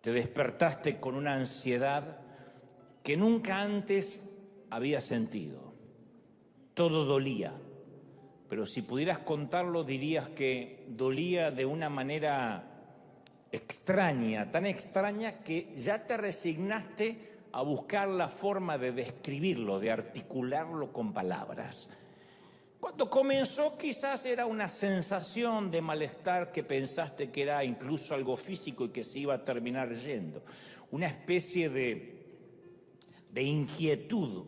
Te despertaste con una ansiedad que nunca antes había sentido. Todo dolía, pero si pudieras contarlo dirías que dolía de una manera extraña, tan extraña que ya te resignaste a buscar la forma de describirlo, de articularlo con palabras. Cuando comenzó quizás era una sensación de malestar que pensaste que era incluso algo físico y que se iba a terminar yendo. Una especie de inquietud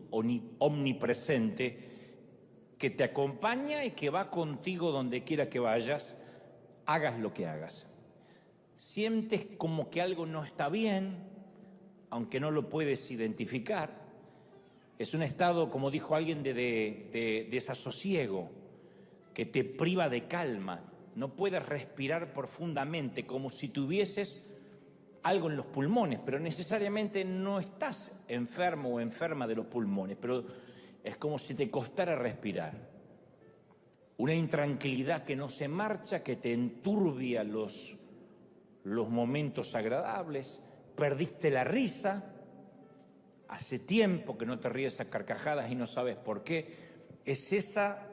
omnipresente que te acompaña y que va contigo donde quiera que vayas, hagas lo que hagas. Sientes como que algo no está bien, aunque no lo puedes identificar. Es un estado, como dijo alguien, de desasosiego, que te priva de calma. No puedes respirar profundamente, como si tuvieses algo en los pulmones, pero necesariamente no estás enfermo o enferma de los pulmones, pero es como si te costara respirar. Una intranquilidad que no se marcha, que te enturbia los momentos agradables. Perdiste la risa. Hace tiempo que no te ríes a carcajadas y no sabes por qué. Es esa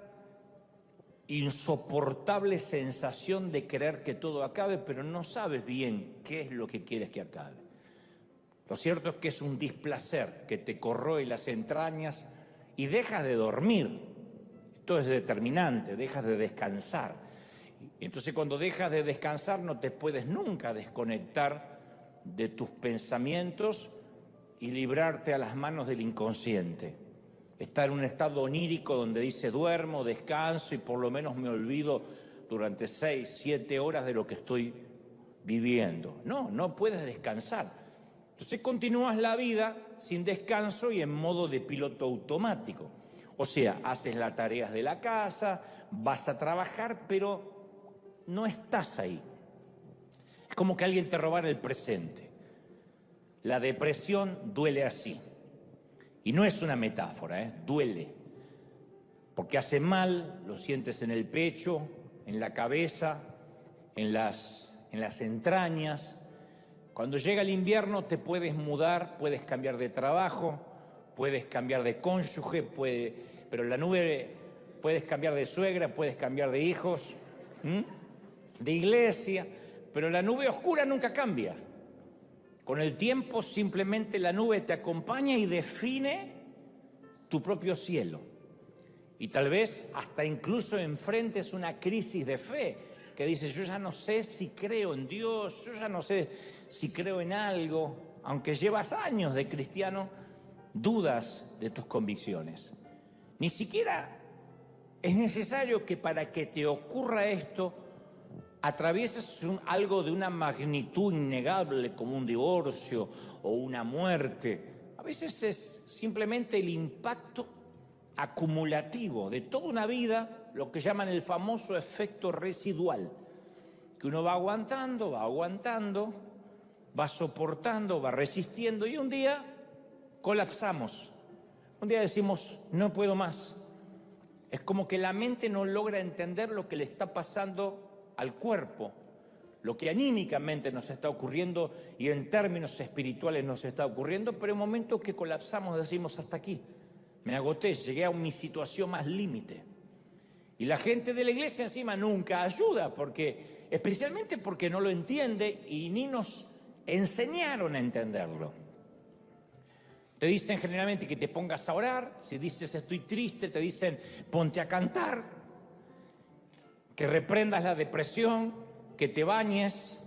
insoportable sensación de querer que todo acabe, pero no sabes bien qué es lo que quieres que acabe. Lo cierto es que es un displacer que te corroe las entrañas y dejas de dormir. Esto es determinante, dejas de descansar. Entonces, cuando dejas de descansar, no te puedes nunca desconectar de tus pensamientos y librarte a las manos del inconsciente. Estar en un estado onírico donde dice duermo, descanso y por lo menos me olvido durante 6, 7 horas de lo que estoy viviendo. No puedes descansar. Entonces continúas la vida sin descanso y en modo de piloto automático. O sea, haces las tareas de la casa, vas a trabajar, pero no estás ahí. Es como que alguien te robara el presente. La depresión duele así. Y no es una metáfora, duele. Porque hace mal, lo sientes en el pecho, en la cabeza, en las entrañas. Cuando llega el invierno te puedes mudar, puedes cambiar de trabajo, puedes cambiar de cónyuge, pero la nube, puedes cambiar de suegra, puedes cambiar de hijos, de iglesia, pero la nube oscura nunca cambia. Con el tiempo simplemente la nube te acompaña y define tu propio cielo. Y tal vez hasta incluso enfrentes una crisis de fe, que dices, yo ya no sé si creo en Dios, yo ya no sé si creo en algo. Aunque llevas años de cristiano, dudas de tus convicciones. Ni siquiera es necesario que para que te ocurra esto, atraviesas algo de una magnitud innegable como un divorcio o una muerte. A veces es simplemente el impacto acumulativo de toda una vida, lo que llaman el famoso efecto residual, que uno va aguantando, va soportando, va resistiendo y un día colapsamos. Un día decimos, no puedo más. Es como que la mente no logra entender lo que le está pasando al cuerpo, lo que anímicamente nos está ocurriendo y en términos espirituales nos está ocurriendo, pero en momentos que colapsamos decimos hasta aquí, me agoté, llegué a mi situación más límite. Y la gente de la iglesia encima nunca ayuda, especialmente porque no lo entiende y ni nos enseñaron a entenderlo. Te dicen generalmente que te pongas a orar, si dices estoy triste, te dicen ponte a cantar, que reprendas la depresión, que te bañes.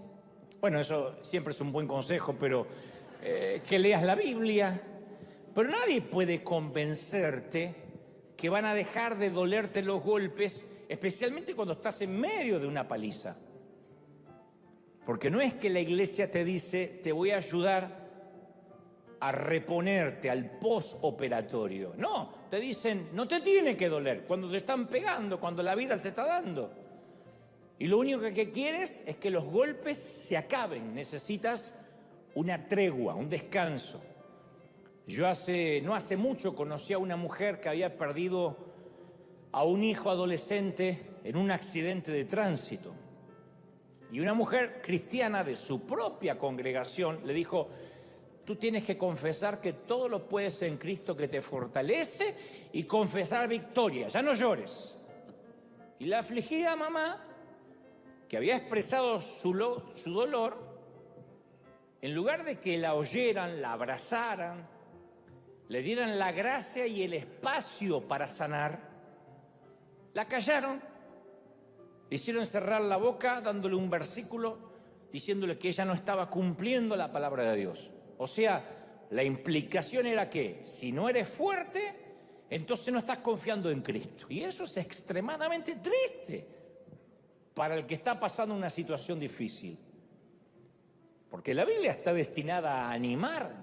Bueno, eso siempre es un buen consejo, pero que leas la Biblia. Pero nadie puede convencerte que van a dejar de dolerte los golpes, especialmente cuando estás en medio de una paliza. Porque no es que la iglesia te dice, te voy a ayudar a reponerte al postoperatorio. No, te dicen, no te tiene que doler cuando te están pegando, cuando la vida te está dando. Y lo único que quieres es que los golpes se acaben. Necesitas una tregua, un descanso. Yo no hace mucho conocí a una mujer que había perdido a un hijo adolescente en un accidente de tránsito. Y una mujer cristiana de su propia congregación le dijo: tú tienes que confesar que todo lo puedes en Cristo que te fortalece y confesar victoria, ya no llores. Y la afligida mamá, que había expresado su dolor, en lugar de que la oyeran, la abrazaran, le dieran la gracia y el espacio para sanar, la callaron, le hicieron cerrar la boca dándole un versículo diciéndole que ella no estaba cumpliendo la palabra de Dios. O sea, la implicación era que si no eres fuerte, entonces no estás confiando en Cristo. Y eso es extremadamente triste para el que está pasando una situación difícil. Porque la Biblia está destinada a animar,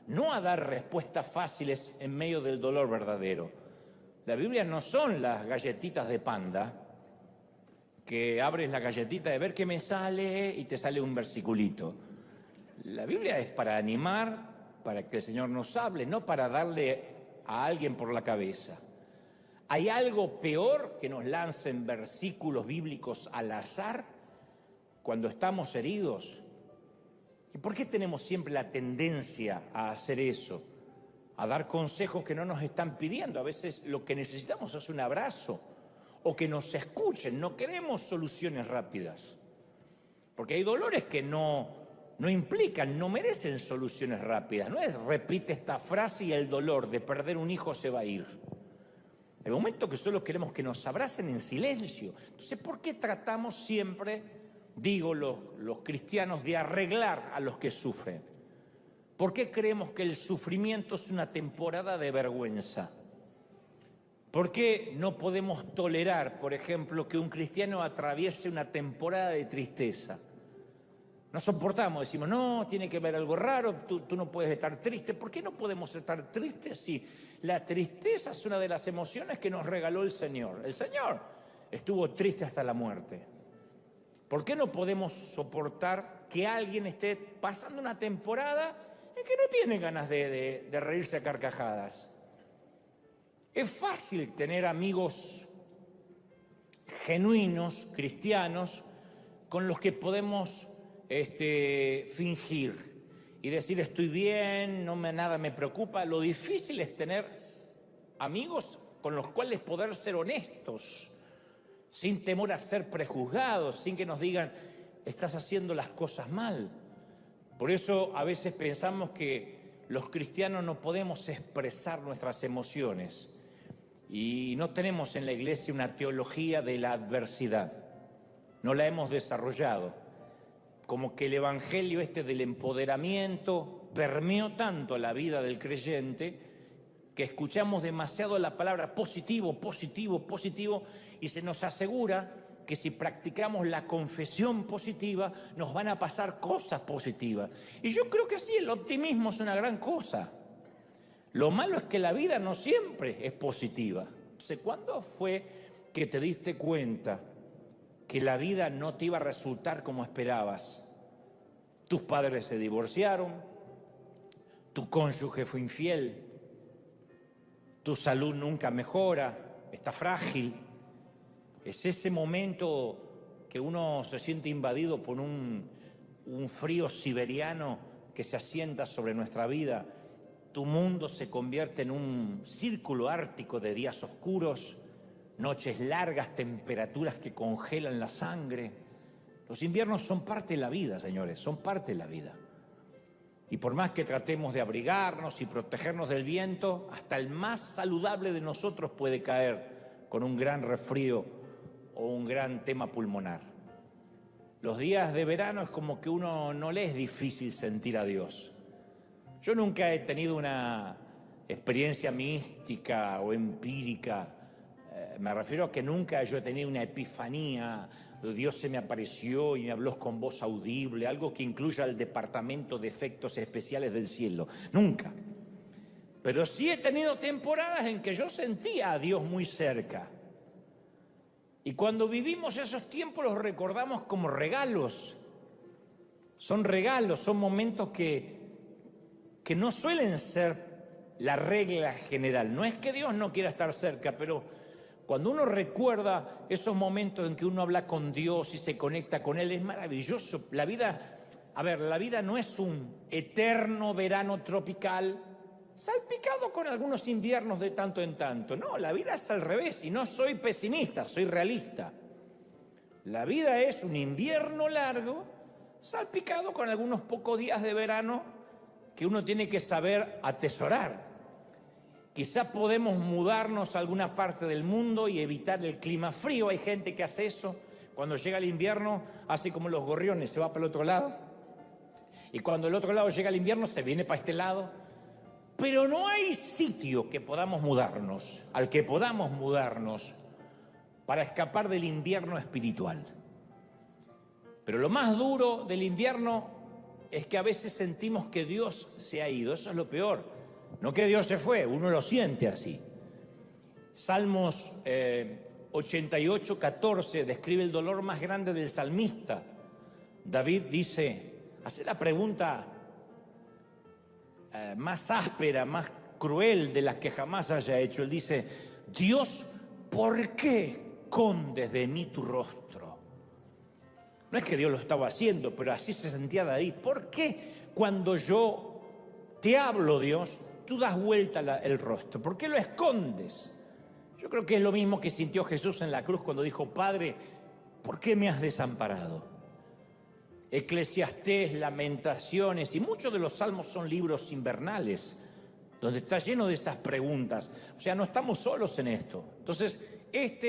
no a dar respuestas fáciles en medio del dolor verdadero. La Biblia no son las galletitas de Panda, que abres la galletita de ver qué me sale y te sale un versiculito. La Biblia es para animar, para que el Señor nos hable, no para darle a alguien por la cabeza. ¿Hay algo peor que nos lancen versículos bíblicos al azar cuando estamos heridos? ¿Y por qué tenemos siempre la tendencia a hacer eso? A dar consejos que no nos están pidiendo. A veces lo que necesitamos es un abrazo o que nos escuchen. No queremos soluciones rápidas. Porque hay dolores que no implican, no merecen soluciones rápidas. No es repite esta frase y el dolor de perder un hijo se va a ir. Hay momentos que solo queremos que nos abracen en silencio. Entonces, ¿por qué tratamos siempre, digo los cristianos, de arreglar a los que sufren? ¿Por qué creemos que el sufrimiento es una temporada de vergüenza? ¿Por qué no podemos tolerar, por ejemplo, que un cristiano atraviese una temporada de tristeza? No soportamos, decimos, no, tiene que haber algo raro, tú no puedes estar triste. ¿Por qué no podemos estar tristes si la tristeza es una de las emociones que nos regaló el Señor? El Señor estuvo triste hasta la muerte. ¿Por qué no podemos soportar que alguien esté pasando una temporada en que no tiene ganas de reírse a carcajadas? Es fácil tener amigos genuinos, cristianos, con los que podemos fingir y decir estoy bien, nada me preocupa. Lo difícil es tener amigos con los cuales poder ser honestos, sin temor a ser prejuzgados, sin que nos digan estás haciendo las cosas mal. Por eso a veces pensamos que los cristianos no podemos expresar nuestras emociones y no tenemos en la iglesia una teología de la adversidad, no la hemos desarrollado. Como que el evangelio del empoderamiento permeó tanto la vida del creyente que escuchamos demasiado la palabra positivo, positivo, positivo, y se nos asegura que si practicamos la confesión positiva nos van a pasar cosas positivas. Y yo creo que sí, el optimismo es una gran cosa. Lo malo es que la vida no siempre es positiva. ¿Cuándo fue que te diste cuenta que la vida no te iba a resultar como esperabas? Tus padres se divorciaron, tu cónyuge fue infiel, tu salud nunca mejora, está frágil. Es ese momento que uno se siente invadido por un frío siberiano que se asienta sobre nuestra vida. Tu mundo se convierte en un círculo ártico de días oscuros, noches largas, temperaturas que congelan la sangre. Los inviernos son parte de la vida, señores, son parte de la vida. Y por más que tratemos de abrigarnos y protegernos del viento, hasta el más saludable de nosotros puede caer con un gran resfrío o un gran tema pulmonar. Los días de verano es como que uno no le es difícil sentir a Dios. Yo nunca he tenido una experiencia mística o empírica. Me refiero a que nunca yo he tenido una epifanía, Dios se me apareció y me habló con voz audible, algo que incluya el departamento de efectos especiales del cielo. Nunca. Pero sí he tenido temporadas en que yo sentía a Dios muy cerca. Y cuando vivimos esos tiempos los recordamos como regalos. Son regalos, son momentos que no suelen ser la regla general. No es que Dios no quiera estar cerca, pero Cuando uno recuerda esos momentos en que uno habla con Dios y se conecta con Él, es maravilloso. La vida, la vida no es un eterno verano tropical, salpicado con algunos inviernos de tanto en tanto. No, la vida es al revés, y no soy pesimista, soy realista. La vida es un invierno largo, salpicado con algunos pocos días de verano que uno tiene que saber atesorar. Quizá podemos mudarnos a alguna parte del mundo y evitar el clima frío. Hay gente que hace eso. Cuando llega el invierno, hace como los gorriones, se va para el otro lado. Y cuando el otro lado llega el invierno, se viene para este lado. Pero no hay sitio que podamos mudarnos, al que podamos mudarnos, para escapar del invierno espiritual. Pero lo más duro del invierno es que a veces sentimos que Dios se ha ido. Eso es lo peor. No que Dios se fue, uno lo siente así. Salmos 88, 14 describe el dolor más grande del salmista. David dice, hace la pregunta más áspera, más cruel de las que jamás haya hecho. Él dice, Dios, ¿por qué escondes de mí tu rostro? No es que Dios lo estaba haciendo, pero así se sentía David. ¿Por qué cuando yo te hablo, Dios, tú das vuelta el rostro? ¿Por qué lo escondes? Yo creo que es lo mismo que sintió Jesús en la cruz cuando dijo, Padre, ¿por qué me has desamparado? Eclesiastés, Lamentaciones y muchos de los salmos son libros invernales, donde está lleno de esas preguntas. O sea, no estamos solos en esto. Entonces,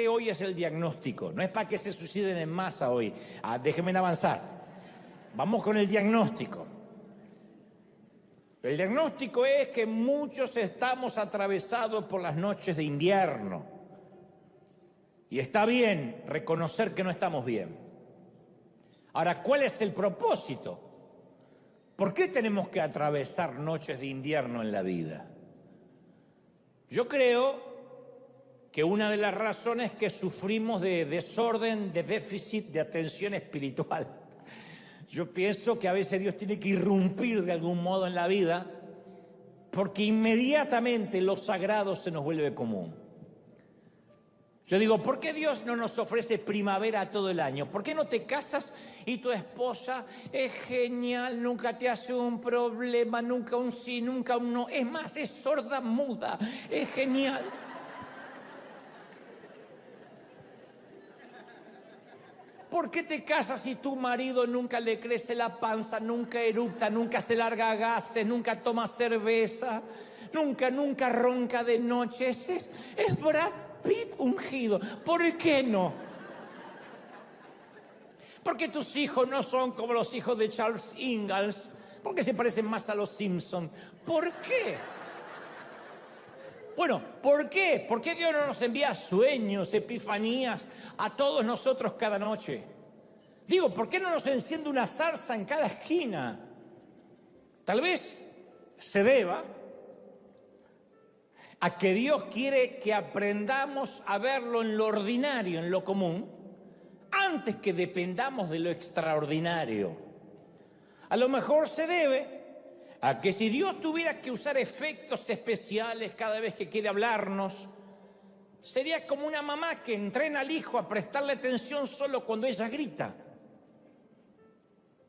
hoy es el diagnóstico. No es para que se suiciden en masa hoy. Déjenme avanzar. Vamos con el diagnóstico. El diagnóstico es que muchos estamos atravesados por las noches de invierno. Y está bien reconocer que no estamos bien. Ahora, ¿cuál es el propósito? ¿Por qué tenemos que atravesar noches de invierno en la vida? Yo creo que una de las razones es que sufrimos de desorden, de déficit de atención espiritual. Yo pienso que a veces Dios tiene que irrumpir de algún modo en la vida porque inmediatamente lo sagrado se nos vuelve común. Yo digo, ¿por qué Dios no nos ofrece primavera todo el año? ¿Por qué no te casas y tu esposa es genial, nunca te hace un problema, nunca un sí, nunca un no? Es más, es sorda muda, es genial. ¿Por qué te casas si tu marido nunca le crece la panza, nunca eructa, nunca se larga gases, nunca toma cerveza, nunca ronca de noche? Es Brad Pitt ungido. ¿Por qué no? Porque tus hijos no son como los hijos de Charles Ingalls, porque se parecen más a los Simpsons. ¿Por qué? Bueno, ¿por qué? ¿Por qué Dios no nos envía sueños, epifanías a todos nosotros cada noche? Digo, ¿por qué no nos enciende una zarza en cada esquina? Tal vez se deba a que Dios quiere que aprendamos a verlo en lo ordinario, en lo común, antes que dependamos de lo extraordinario. A lo mejor se debe a que si Dios tuviera que usar efectos especiales cada vez que quiere hablarnos, sería como una mamá que entrena al hijo a prestarle atención solo cuando ella grita.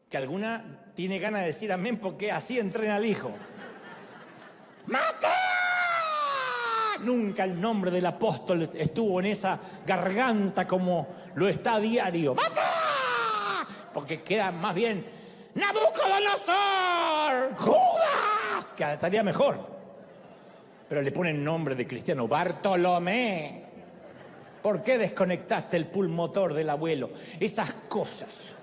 Que alguna tiene ganas de decir amén porque así entrena al hijo. ¡Mate! Nunca el nombre del apóstol estuvo en esa garganta como lo está a diario. ¡Mate! Porque queda más bien ¡Nabucodonosor! ¡Judas! Que estaría mejor. Pero le ponen nombre de cristiano. Bartolomé. ¿Por qué desconectaste el pulmotor del abuelo? Esas cosas.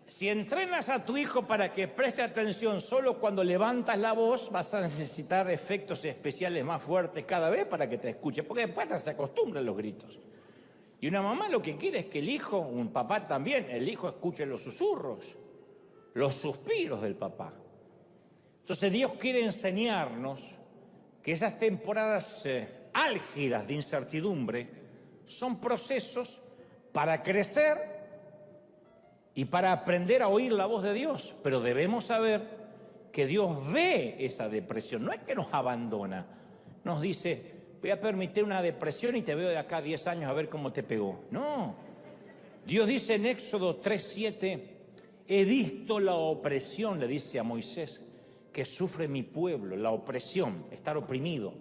Si entrenas a tu hijo para que preste atención solo cuando levantas la voz, vas a necesitar efectos especiales más fuertes cada vez para que te escuche, porque después se acostumbran los gritos. Y una mamá lo que quiere es que el hijo, un papá también, el hijo escuche los susurros, los suspiros del papá. Entonces Dios quiere enseñarnos que esas temporadas álgidas de incertidumbre son procesos para crecer y para aprender a oír la voz de Dios. Pero debemos saber que Dios ve esa depresión, no es que nos abandona. nos dice, voy a permitir una depresión y te veo de acá a 10 años a ver cómo te pegó. No. Dios dice en Éxodo 3:7, he visto la opresión, le dice a Moisés, que sufre mi pueblo, la opresión, estar oprimido.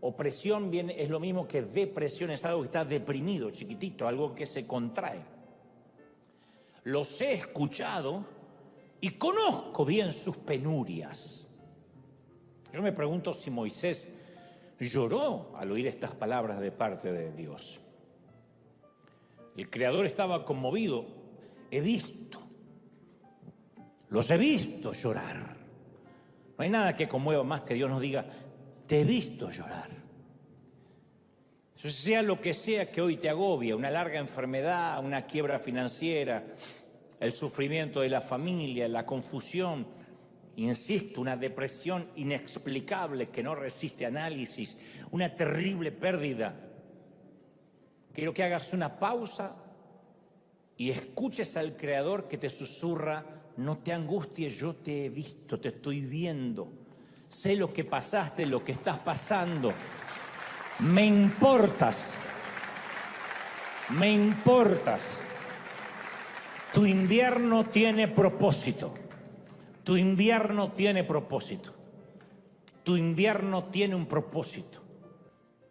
Opresión es lo mismo que depresión, es algo que está deprimido, chiquitito, algo que se contrae. Los he escuchado y conozco bien sus penurias. Yo me pregunto si Moisés lloró al oír estas palabras de parte de Dios. El Creador estaba conmovido. Los he visto llorar. No hay nada que conmueva más que Dios nos diga, te he visto llorar. Sea lo que sea que hoy te agobia, una larga enfermedad, una quiebra financiera, el sufrimiento de la familia, la confusión, insisto, una depresión inexplicable que no resiste análisis, una terrible pérdida. Quiero que hagas una pausa y escuches al Creador que te susurra, no te angusties, yo te he visto, te estoy viendo. Sé lo que pasaste, lo que estás pasando. Me importas. Me importas. Tu invierno tiene propósito. Tu invierno tiene propósito. Tu invierno tiene un propósito.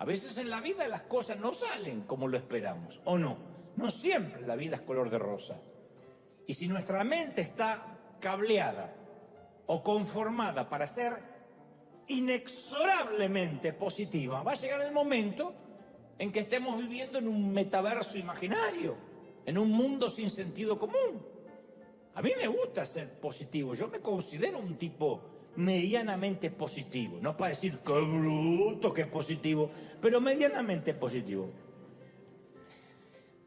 A veces en la vida las cosas no salen como lo esperamos, ¿o no? No siempre la vida es color de rosa. Y si nuestra mente está cableada o conformada para ser inexorablemente positiva, va a llegar el momento en que estemos viviendo en un metaverso imaginario, en un mundo sin sentido común. A mí me gusta ser positivo, yo me considero un tipo medianamente positivo, no para decir qué bruto, qué positivo, pero medianamente positivo.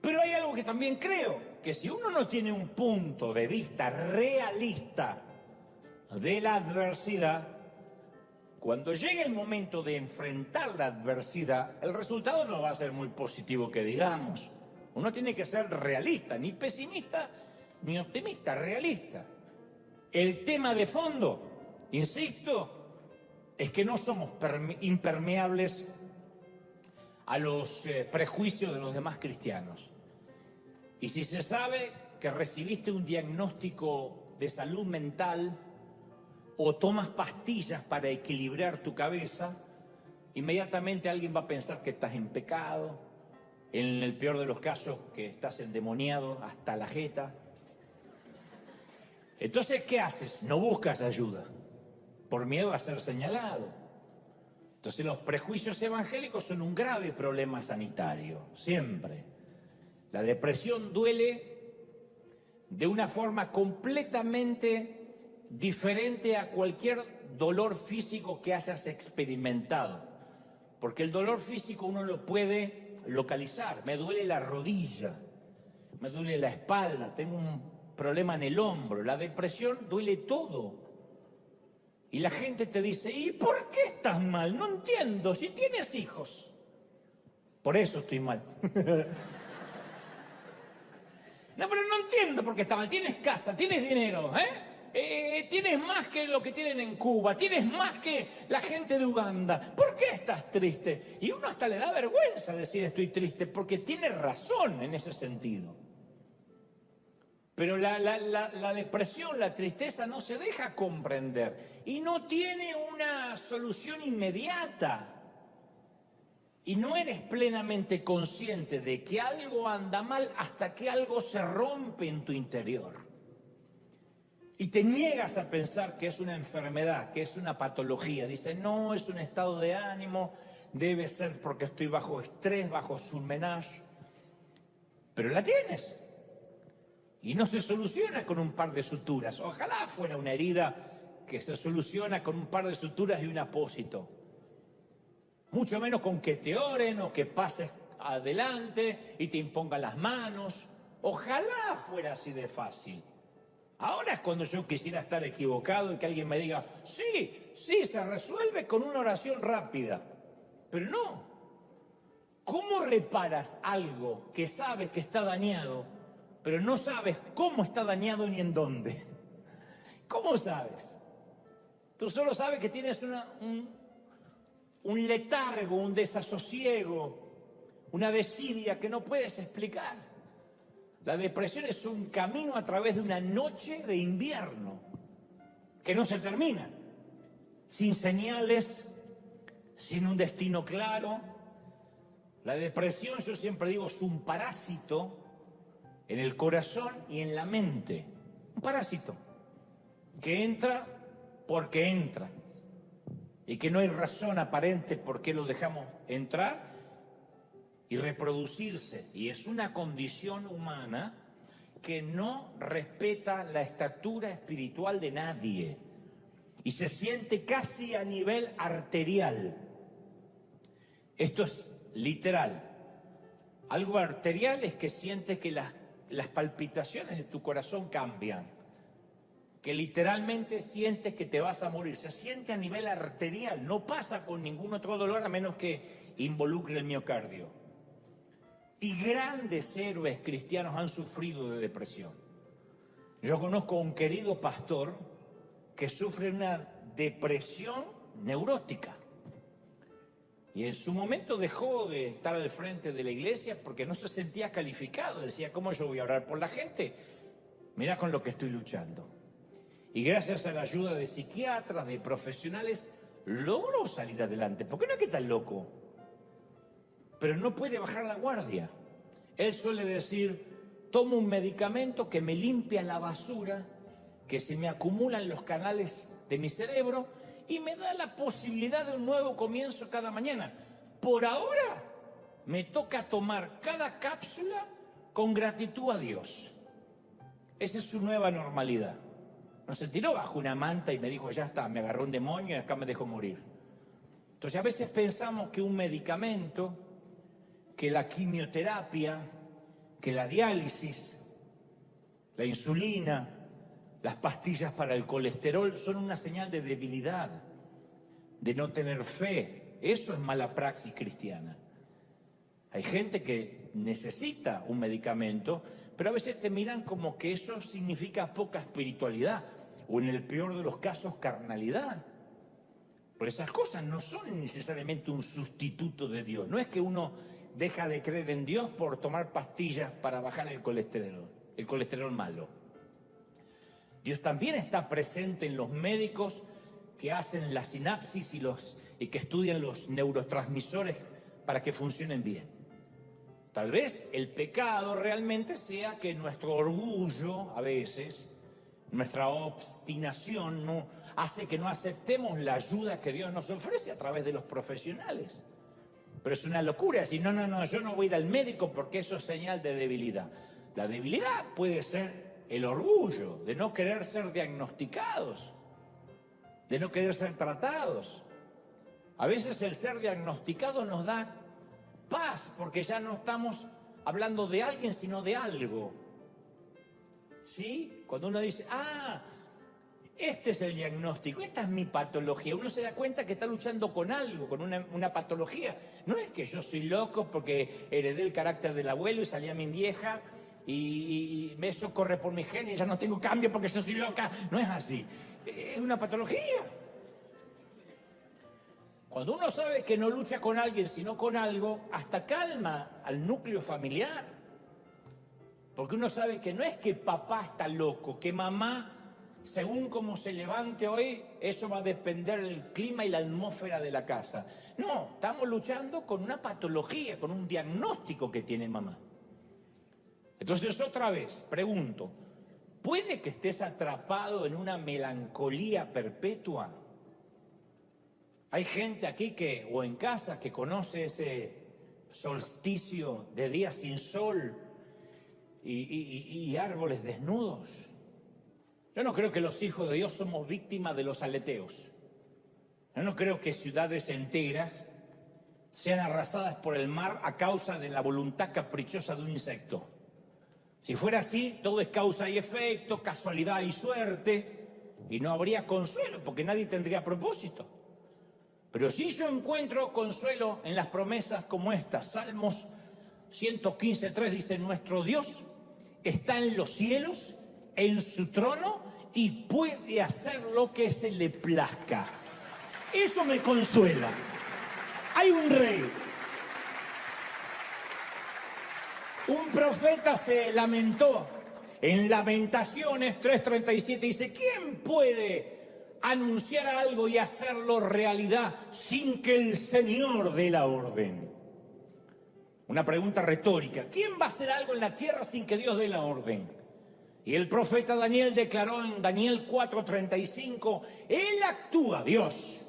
Pero hay algo que también creo, que si uno no tiene un punto de vista realista de la adversidad, cuando llegue el momento de enfrentar la adversidad, el resultado no va a ser muy positivo que digamos. Uno tiene que ser realista, ni pesimista ni optimista, realista. El tema de fondo, insisto, es que no somos impermeables a los prejuicios de los demás cristianos. Y si se sabe que recibiste un diagnóstico de salud mental o tomas pastillas para equilibrar tu cabeza, inmediatamente alguien va a pensar que estás en pecado, en el peor de los casos que estás endemoniado hasta la jeta. Entonces, ¿qué haces? No buscas ayuda, por miedo a ser señalado. Entonces, los prejuicios evangélicos son un grave problema sanitario, siempre. La depresión duele de una forma completamente diferente a cualquier dolor físico que hayas experimentado. Porque el dolor físico uno lo puede localizar. Me duele la rodilla, me duele la espalda, tengo un problema en el hombro. La depresión duele todo. Y la gente te dice, ¿y por qué estás mal? No entiendo, si tienes hijos. Por eso estoy mal. No, pero no entiendo por qué está mal. Tienes casa, tienes dinero, tienes más que lo que tienen en Cuba, tienes más que la gente de Uganda. ¿Por qué estás triste? Y uno hasta le da vergüenza decir estoy triste, porque tiene razón en ese sentido. Pero la depresión, la tristeza no se deja comprender y no tiene una solución inmediata. Y no eres plenamente consciente de que algo anda mal hasta que algo se rompe en tu interior. Y te niegas a pensar que es una enfermedad, que es una patología. Dices, no, es un estado de ánimo, debe ser porque estoy bajo estrés, bajo surmenage. Pero la tienes. Y no se soluciona con un par de suturas. Ojalá fuera una herida que se soluciona con un par de suturas y un apósito. Mucho menos con que te oren o que pases adelante y te impongan las manos. Ojalá fuera así de fácil. Ahora es cuando yo quisiera estar equivocado y que alguien me diga, sí, se resuelve con una oración rápida. Pero no. ¿Cómo reparas algo que sabes que está dañado, pero no sabes cómo está dañado ni en dónde? ¿Cómo sabes? Tú solo sabes que tienes un letargo, un desasosiego, una desidia que no puedes explicar. La depresión es un camino a través de una noche de invierno que no se termina, sin señales, sin un destino claro. La depresión, yo siempre digo, es un parásito en el corazón y en la mente. Un parásito que entra porque entra y que no hay razón aparente por qué lo dejamos entrar y reproducirse. Y es una condición humana que no respeta la estatura espiritual de nadie y se siente casi a nivel arterial. Esto es literal. Algo arterial es que sientes que las palpitaciones de tu corazón cambian, que literalmente sientes que te vas a morir. Se siente a nivel arterial, no pasa con ningún otro dolor a menos que involucre el miocardio. Y grandes héroes cristianos han sufrido de depresión. Yo conozco a un querido pastor que sufre una depresión neurótica. Y en su momento dejó de estar al frente de la iglesia porque no se sentía calificado. Decía, ¿cómo yo voy a orar por la gente? Mirá con lo que estoy luchando. Y gracias a la ayuda de psiquiatras, de profesionales, logró salir adelante. Porque no es que está loco, pero no puede bajar la guardia. Él suele decir, tomo un medicamento que me limpia la basura que se me acumula en los canales de mi cerebro y me da la posibilidad de un nuevo comienzo cada mañana. Por ahora me toca tomar cada cápsula con gratitud a Dios. Esa es su nueva normalidad. No se tiró bajo una manta y me dijo, ya está, me agarró un demonio y acá me dejó morir. Entonces a veces pensamos que un medicamento, que la quimioterapia, que la diálisis, la insulina, las pastillas para el colesterol son una señal de debilidad, de no tener fe. Eso es mala praxis cristiana. Hay gente que necesita un medicamento, pero a veces te miran como que eso significa poca espiritualidad, o en el peor de los casos, carnalidad. Pero esas cosas no son necesariamente un sustituto de Dios. No es que uno deja de creer en Dios por tomar pastillas para bajar el colesterol malo. Dios también está presente en los médicos que hacen la sinapsis y que estudian los neurotransmisores para que funcionen bien. Tal vez el pecado realmente sea que nuestro orgullo, a veces, nuestra obstinación, no hace que no aceptemos la ayuda que Dios nos ofrece a través de los profesionales. Pero es una locura decir, no, yo no voy a ir al médico porque eso es señal de debilidad. La debilidad puede ser el orgullo de no querer ser diagnosticados, de no querer ser tratados. A veces el ser diagnosticado nos da paz porque ya no estamos hablando de alguien sino de algo. ¿Sí? Cuando uno dice, este es el diagnóstico, esta es mi patología, uno se da cuenta que está luchando con algo, con una patología. No es que yo soy loco porque heredé el carácter del abuelo y salí a mi vieja y eso corre por mi genes y ya no tengo cambio porque yo soy loca. No es así, es una patología. Cuando uno sabe que no lucha con alguien sino con algo, hasta calma al núcleo familiar. Porque uno sabe que no es que papá está loco, que mamá, según cómo se levante hoy, eso va a depender del clima y la atmósfera de la casa. No, estamos luchando con una patología, con un diagnóstico que tiene mamá. Entonces, otra vez, pregunto, ¿puede que estés atrapado en una melancolía perpetua? Hay gente aquí o en casa que conoce ese solsticio de días sin sol y árboles desnudos. Yo no creo que los hijos de Dios somos víctimas de los aleteos. Yo no creo que ciudades enteras sean arrasadas por el mar a causa de la voluntad caprichosa de un insecto. Si fuera así, todo es causa y efecto, casualidad y suerte, y no habría consuelo, porque nadie tendría propósito. Pero si yo encuentro consuelo en las promesas como estas, Salmos 115:3 dice, nuestro Dios está en los cielos, en su trono, y puede hacer lo que se le plazca. Eso me consuela. Hay un rey. Un profeta se lamentó. En Lamentaciones 3:37 dice, ¿quién puede anunciar algo y hacerlo realidad sin que el Señor dé la orden? Una pregunta retórica. ¿Quién va a hacer algo en la tierra sin que Dios dé la orden? Y el profeta Daniel declaró en Daniel 4:35, Él actúa, Dios,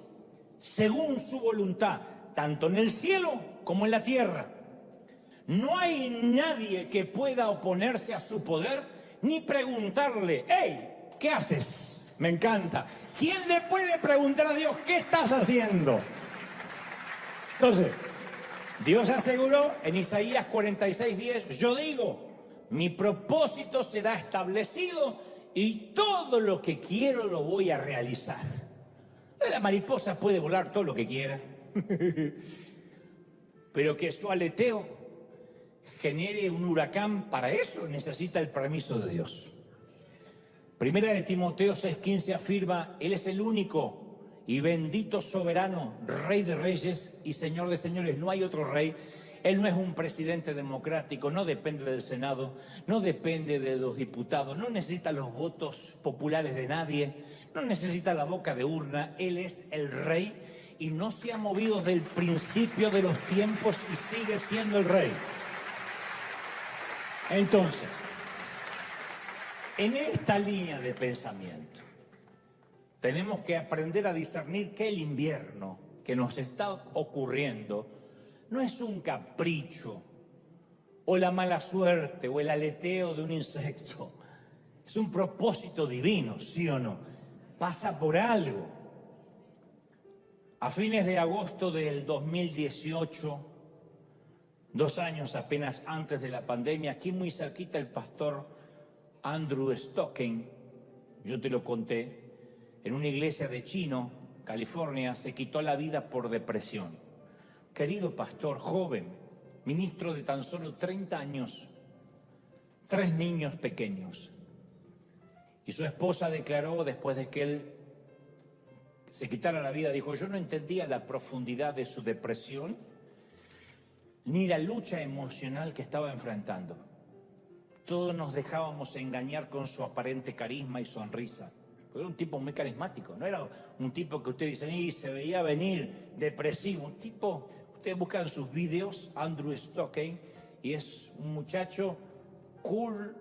según su voluntad, tanto en el cielo como en la tierra. No hay nadie que pueda oponerse a su poder ni preguntarle, hey, ¿qué haces? Me encanta. ¿Quién le puede preguntar a Dios, qué estás haciendo? Entonces, Dios aseguró en Isaías 46:10, yo digo, mi propósito será establecido y todo lo que quiero lo voy a realizar. La mariposa puede volar todo lo que quiera, pero que su aleteo genere un huracán, para eso necesita el permiso de Dios. Primera de Timoteo 6:15 afirma, Él es el único y bendito soberano, Rey de reyes y Señor de señores. No hay otro rey. Él no es un presidente democrático, no depende del Senado, no depende de los diputados, no necesita los votos populares de nadie, no necesita la boca de urna. Él es el Rey y no se ha movido del principio de los tiempos y sigue siendo el Rey. Entonces, en esta línea de pensamiento, tenemos que aprender a discernir que el invierno que nos está ocurriendo no es un capricho o la mala suerte o el aleteo de un insecto. Es un propósito divino, ¿sí o no? Pasa por algo. A fines de agosto del 2018, 2 años apenas antes de la pandemia, aquí muy cerquita el pastor Andrew Stocken, yo te lo conté, en una iglesia de Chino, California, se quitó la vida por depresión. Querido pastor, joven, ministro de tan solo 30 años, 3 niños pequeños. Y su esposa declaró después de que él se quitara la vida, dijo, yo no entendía la profundidad de su depresión ni la lucha emocional que estaba enfrentando. Todos nos dejábamos engañar con su aparente carisma y sonrisa. Era un tipo muy carismático, no era un tipo que usted dice, y se veía venir depresivo. Un tipo, ustedes buscan sus videos, Andrew Stocken, y es un muchacho cool,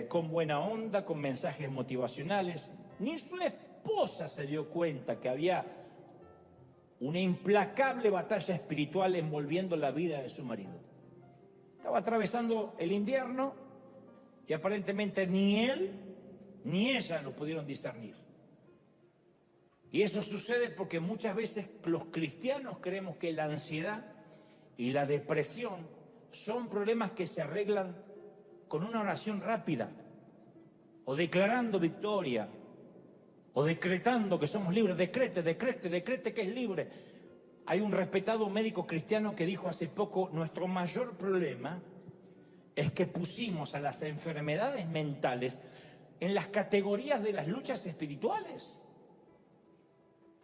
con buena onda, con mensajes motivacionales. Ni su esposa se dio cuenta que había una implacable batalla espiritual envolviendo la vida de su marido. Estaba atravesando el invierno y aparentemente ni él ni ella lo pudieron discernir. Y eso sucede porque muchas veces los cristianos creemos que la ansiedad y la depresión son problemas que se arreglan con una oración rápida, o declarando victoria, o decretando que somos libres. Decrete que es libre. Hay un respetado médico cristiano que dijo hace poco, nuestro mayor problema es que pusimos a las enfermedades mentales en las categorías de las luchas espirituales.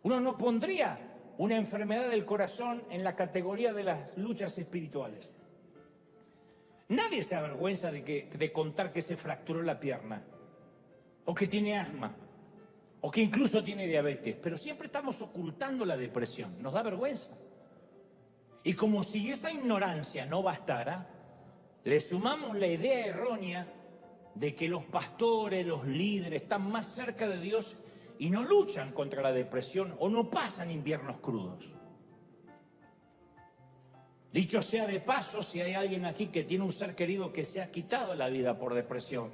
Uno no pondría una enfermedad del corazón en la categoría de las luchas espirituales. Nadie se avergüenza de contar que se fracturó la pierna, o que tiene asma, o que incluso tiene diabetes, pero siempre estamos ocultando la depresión, nos da vergüenza. Y como si esa ignorancia no bastara, le sumamos la idea errónea de que los pastores, los líderes están más cerca de Dios y no luchan contra la depresión o no pasan inviernos crudos. Dicho sea de paso, si hay alguien aquí que tiene un ser querido que se ha quitado la vida por depresión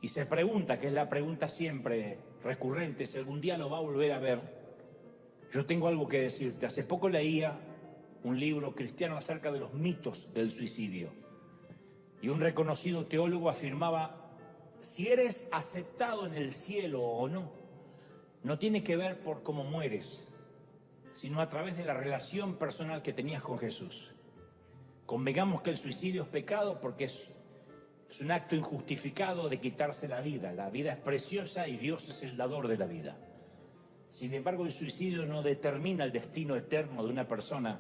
y se pregunta, que es la pregunta siempre recurrente, si algún día lo va a volver a ver, yo tengo algo que decirte. Hace poco leía un libro cristiano acerca de los mitos del suicidio y un reconocido teólogo afirmaba, si eres aceptado en el cielo o no, no tiene que ver por cómo mueres, sino a través de la relación personal que tenías con Jesús. Convengamos que el suicidio es pecado porque es un acto injustificado de quitarse la vida. La vida es preciosa y Dios es el dador de la vida. Sin embargo, el suicidio no determina el destino eterno de una persona,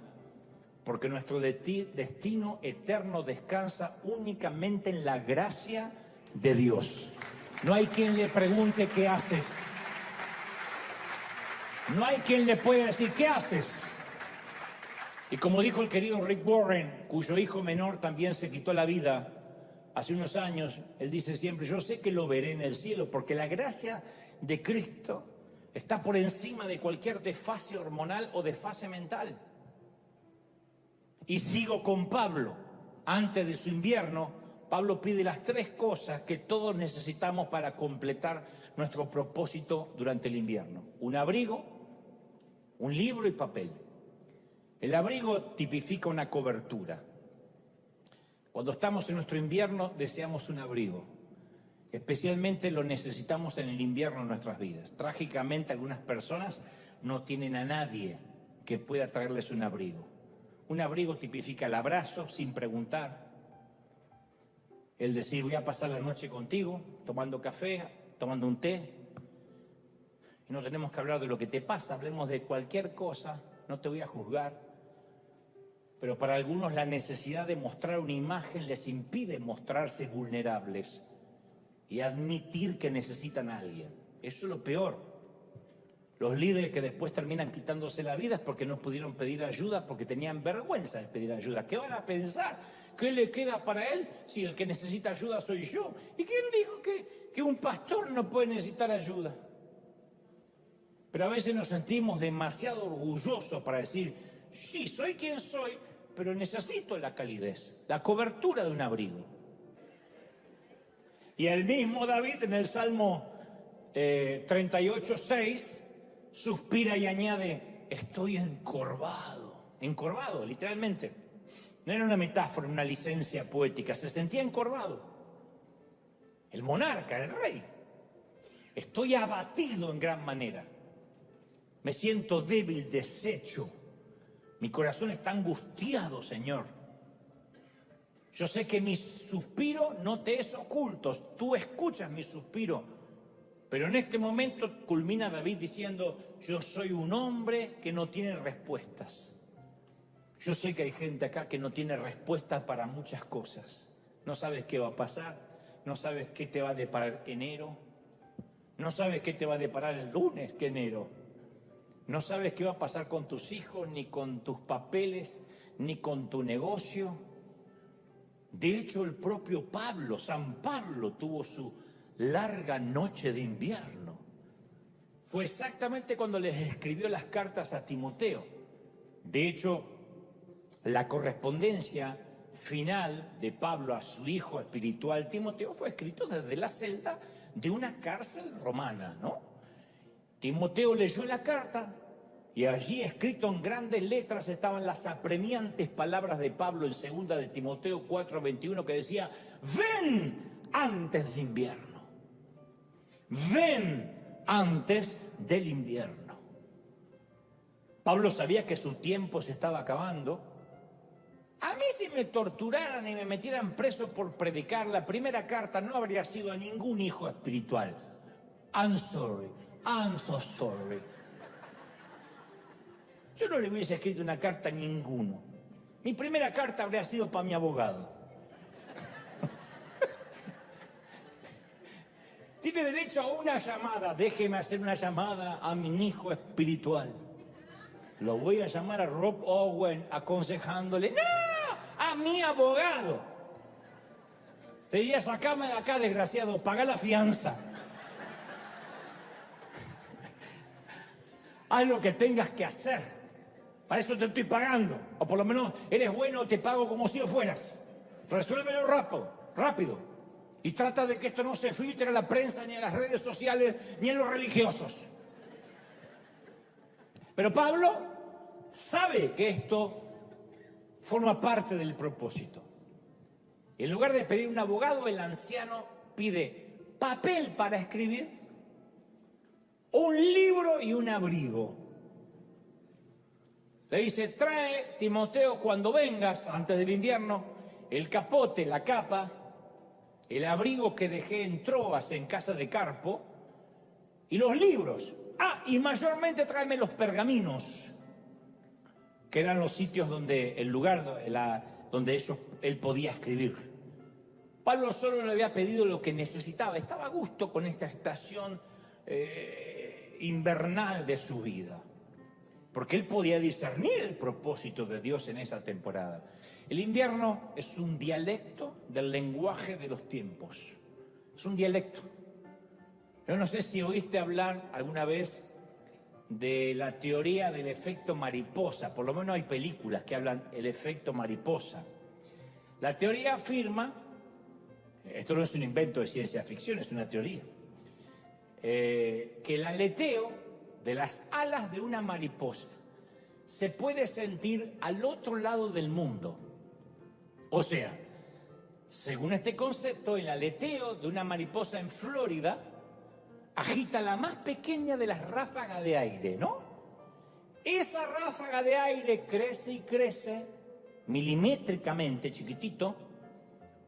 porque nuestro destino eterno descansa únicamente en la gracia de Dios. No hay quien le pregunte qué haces. No hay quien le pueda decir qué haces. Y como dijo el querido Rick Warren, cuyo hijo menor también se quitó la vida hace unos años, él dice siempre: yo sé que lo veré en el cielo, porque la gracia de Cristo está por encima de cualquier desfase hormonal o desfase mental. Y sigo con Pablo. Antes de su invierno, Pablo pide las 3 cosas que todos necesitamos para completar nuestro propósito durante el invierno: un abrigo, un libro y papel. El abrigo tipifica una cobertura. Cuando estamos en nuestro invierno, deseamos un abrigo. Especialmente lo necesitamos en el invierno de nuestras vidas. Trágicamente, algunas personas no tienen a nadie que pueda traerles un abrigo. Un abrigo tipifica el abrazo sin preguntar, el decir: voy a pasar la noche contigo, tomando café, tomando un té. Y no tenemos que hablar de lo que te pasa, hablemos de cualquier cosa, no te voy a juzgar. Pero para algunos la necesidad de mostrar una imagen les impide mostrarse vulnerables y admitir que necesitan a alguien. Eso es lo peor. Los líderes que después terminan quitándose la vida es porque no pudieron pedir ayuda, porque tenían vergüenza de pedir ayuda. ¿Qué van a pensar? ¿Qué le queda para él si el que necesita ayuda soy yo? ¿Y quién dijo que un pastor no puede necesitar ayuda? Pero a veces nos sentimos demasiado orgullosos para decir: sí, soy quien soy, pero necesito la calidez, la cobertura de un abrigo. Y el mismo David en el Salmo 38:6 suspira y añade: estoy encorvado, literalmente. No era una metáfora, una licencia poética, se sentía encorvado. El monarca, el rey. Estoy abatido en gran manera. Me siento débil, deshecho. Mi corazón está angustiado, Señor. Yo sé que mi suspiro no te es oculto, tú escuchas mi suspiro. Pero en este momento culmina David diciendo: yo soy un hombre que no tiene respuestas. Yo sé que hay gente acá que no tiene respuestas para muchas cosas. No sabes qué va a pasar, no sabes qué te va a deparar enero, no sabes qué te va a deparar el lunes que enero. No sabes qué va a pasar con tus hijos, ni con tus papeles, ni con tu negocio. De hecho, el propio Pablo, San Pablo, tuvo su larga noche de invierno. Fue exactamente cuando les escribió las cartas a Timoteo. De hecho, la correspondencia final de Pablo a su hijo espiritual Timoteo fue escrito desde la celda de una cárcel romana, ¿no? Timoteo leyó la carta y allí, escrito en grandes letras, estaban las apremiantes palabras de Pablo en 2 de Timoteo 4:21, que decía: ven antes del invierno. Ven antes del invierno. Pablo sabía que su tiempo se estaba acabando. A mí, si me torturaran y me metieran preso por predicar, la primera carta no habría sido a ningún hijo espiritual. I'm sorry. I'm so sorry. Yo no le hubiese escrito una carta a ninguno. Mi primera carta habría sido para mi abogado. Tiene derecho a una llamada. Déjeme hacer una llamada a mi hijo espiritual. Lo voy a llamar a Rob Owen aconsejándole: ¡no! ¡A mi abogado! Te diría: sacame de acá, desgraciado, paga la fianza. Haz lo que tengas que hacer. Para eso te estoy pagando. O por lo menos eres bueno, te pago como si lo fueras. Resuélvelo rápido. Y trata de que esto no se filtre a la prensa, ni a las redes sociales, ni a los religiosos. Pero Pablo sabe que esto forma parte del propósito. En lugar de pedir un abogado, el anciano pide papel para escribir, un libro y un abrigo. Le dice: trae, Timoteo, cuando vengas, antes del invierno, el capote, la capa, el abrigo que dejé en Troas, en casa de Carpo, y los libros. Y mayormente tráeme los pergaminos, que eran los sitios donde, el lugar donde él podía escribir. Pablo solo le había pedido lo que necesitaba, estaba a gusto con esta estación invernal de su vida, porque él podía discernir el propósito de Dios en esa temporada. El invierno es un dialecto del lenguaje de los tiempos, es un dialecto. Yo no sé si oíste hablar alguna vez de la teoría del efecto mariposa, por lo menos hay películas que hablan del efecto mariposa. La teoría afirma, esto no es un invento de ciencia ficción, es una teoría, que el aleteo de las alas de una mariposa se puede sentir al otro lado del mundo. O sea, según este concepto, el aleteo de una mariposa en Florida agita la más pequeña de las ráfagas de aire, ¿no? Esa ráfaga de aire crece y crece milimétricamente, chiquitito,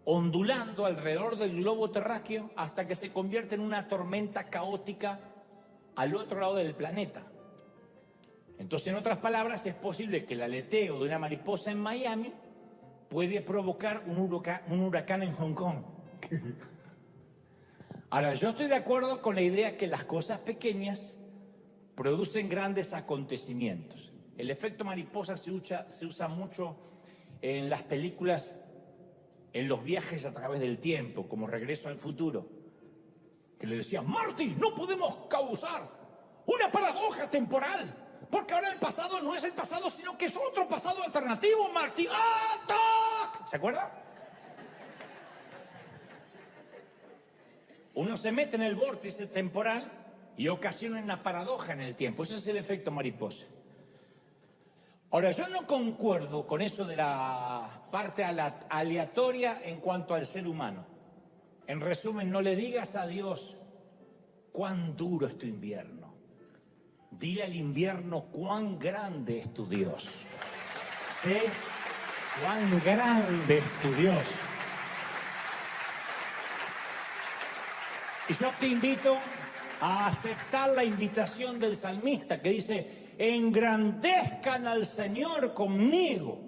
ondulando alrededor del globo terráqueo hasta que se convierte en una tormenta caótica al otro lado del planeta. Entonces, en otras palabras, es posible que el aleteo de una mariposa en Miami puede provocar un huracán en Hong Kong. Ahora, yo estoy de acuerdo con la idea que las cosas pequeñas producen grandes acontecimientos. El efecto mariposa se usa mucho en las películas, en los viajes a través del tiempo, como Regreso al Futuro, que le decían: Marty, no podemos causar una paradoja temporal, porque ahora el pasado no es el pasado, sino que es otro pasado alternativo, Marty. ¡Ah, ¿se acuerda? Uno se mete en el vórtice temporal y ocasiona una paradoja en el tiempo. Ese es el efecto mariposa. Ahora, yo no concuerdo con eso de la parte aleatoria en cuanto al ser humano. En resumen, no le digas a Dios cuán duro es tu invierno. Dile al invierno cuán grande es tu Dios. ¿Sí? Cuán grande es tu Dios. Y yo te invito a aceptar la invitación del salmista que dice: engrandezcan al Señor conmigo,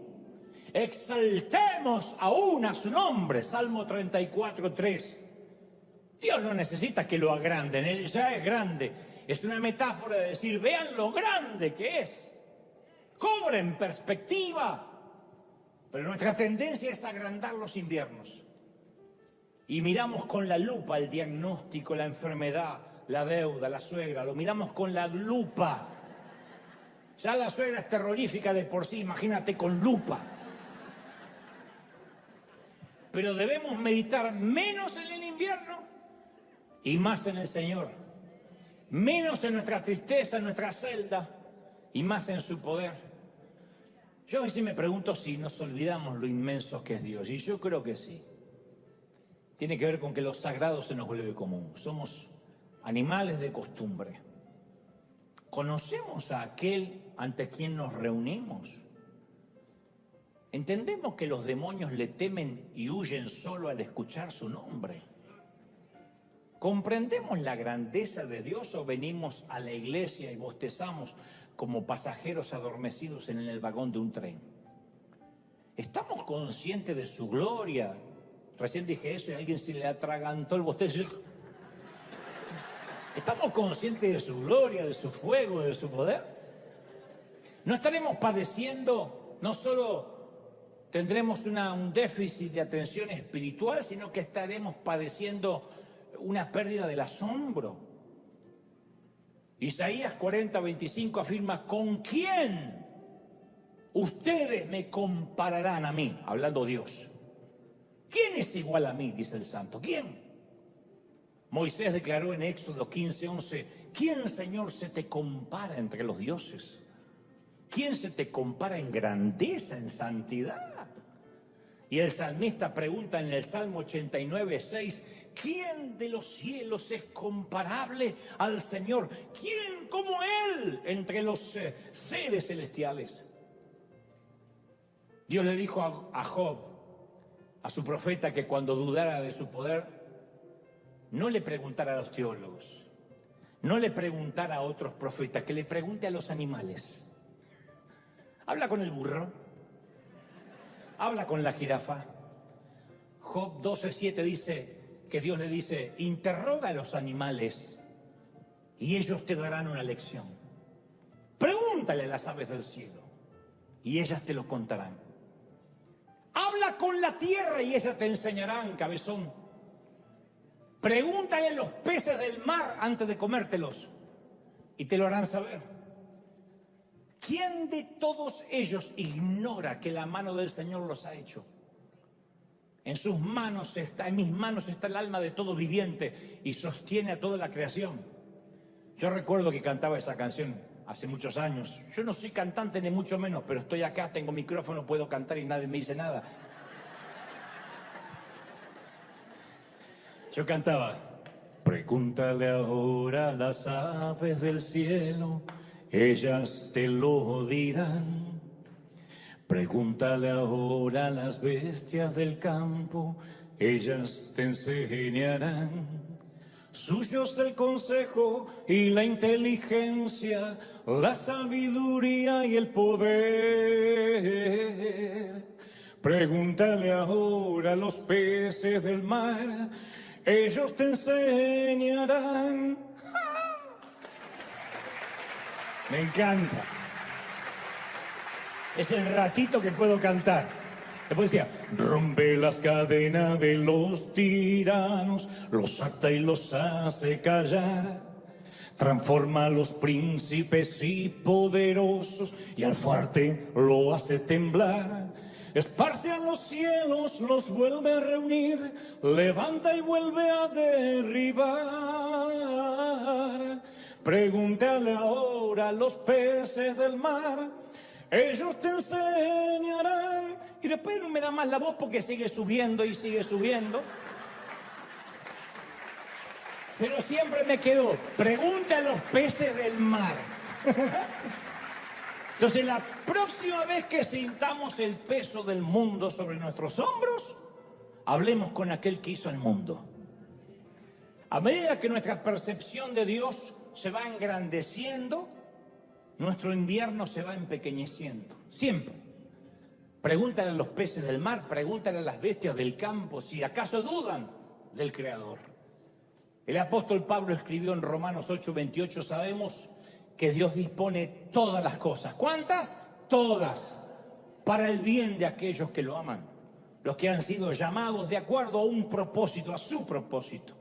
exaltemos aún a su nombre. Salmo 34:3. Dios no necesita que lo agranden, Él ya es grande. Es una metáfora de decir: vean lo grande que es, cobren perspectiva. Pero nuestra tendencia es agrandar los inviernos. Y miramos con la lupa el diagnóstico, la enfermedad, la deuda, la suegra. Lo miramos con la lupa. Ya la suegra es terrorífica de por sí, imagínate con lupa. Pero debemos meditar menos en el invierno y más en el Señor. Menos en nuestra tristeza, en nuestra celda, y más en su poder. Yo a veces me pregunto si nos olvidamos lo inmenso que es Dios, y yo creo que sí. Tiene que ver con que lo sagrado se nos vuelve común. Somos animales de costumbre. ¿Conocemos a aquel ante quien nos reunimos? ¿Entendemos que los demonios le temen y huyen solo al escuchar su nombre? ¿Comprendemos la grandeza de Dios o venimos a la iglesia y bostezamos como pasajeros adormecidos en el vagón de un tren? ¿Estamos conscientes de su gloria? Recién dije eso y a alguien se le atragantó el bostezo. ¿Estamos conscientes de su gloria, de su fuego, de su poder? No estaremos padeciendo, no solo tendremos un déficit de atención espiritual, sino que estaremos padeciendo una pérdida del asombro. Isaías 40:25 afirma: ¿con quién ustedes me compararán a mí? Hablando Dios. ¿Quién es igual a mí? Dice el santo. ¿Quién? Moisés declaró en Éxodo 15:11: ¿quién, Señor, se te compara entre los dioses? ¿Quién se te compara en grandeza, en santidad? Y el salmista pregunta en el Salmo 89:6: ¿quién de los cielos es comparable al Señor? ¿Quién como Él entre los seres celestiales? Dios le dijo a Job, a su profeta, que cuando dudara de su poder, no le preguntara a los teólogos, no le preguntara a otros profetas, que le pregunte a los animales. Habla con el burro, habla con la jirafa. Job 12:7 dice que Dios le dice, interroga a los animales y ellos te darán una lección. Pregúntale a las aves del cielo y ellas te lo contarán. Habla con la tierra y ellas te enseñarán, cabezón. Pregúntale a los peces del mar antes de comértelos y te lo harán saber. ¿Quién de todos ellos ignora que la mano del Señor los ha hecho? En sus manos está, en mis manos está el alma de todo viviente y sostiene a toda la creación. Yo recuerdo que cantaba esa canción hace muchos años. Yo no soy cantante ni mucho menos, pero estoy acá, tengo micrófono, puedo cantar y nadie me dice nada. Yo cantaba, pregúntale ahora a las aves del cielo, ellas te lo dirán. Pregúntale ahora a las bestias del campo, ellas te enseñarán. Suyo es el consejo y la inteligencia, la sabiduría y el poder. Pregúntale ahora a los peces del mar, ellos te enseñarán. Me encanta. Es el ratito que puedo cantar. Después decía, rompe las cadenas de los tiranos, los ata y los hace callar. Transforma a los príncipes y poderosos y al fuerte lo hace temblar. Esparce a los cielos, los vuelve a reunir, levanta y vuelve a derribar. Pregúntale ahora a los peces del mar, ellos te enseñarán. Y después no me da más la voz porque sigue subiendo y sigue subiendo. Pero siempre me quedo, pregunta a los peces del mar. Entonces, la próxima vez que sintamos el peso del mundo sobre nuestros hombros, hablemos con aquel que hizo el mundo. A medida que nuestra percepción de Dios se va engrandeciendo, nuestro invierno se va empequeñeciendo. Siempre. Pregúntale a los peces del mar, pregúntale a las bestias del campo si acaso dudan del Creador. El apóstol Pablo escribió en Romanos 8:28, sabemos que Dios dispone todas las cosas. ¿Cuántas? Todas. Para el bien de aquellos que lo aman. Los que han sido llamados de acuerdo a un propósito, a su propósito.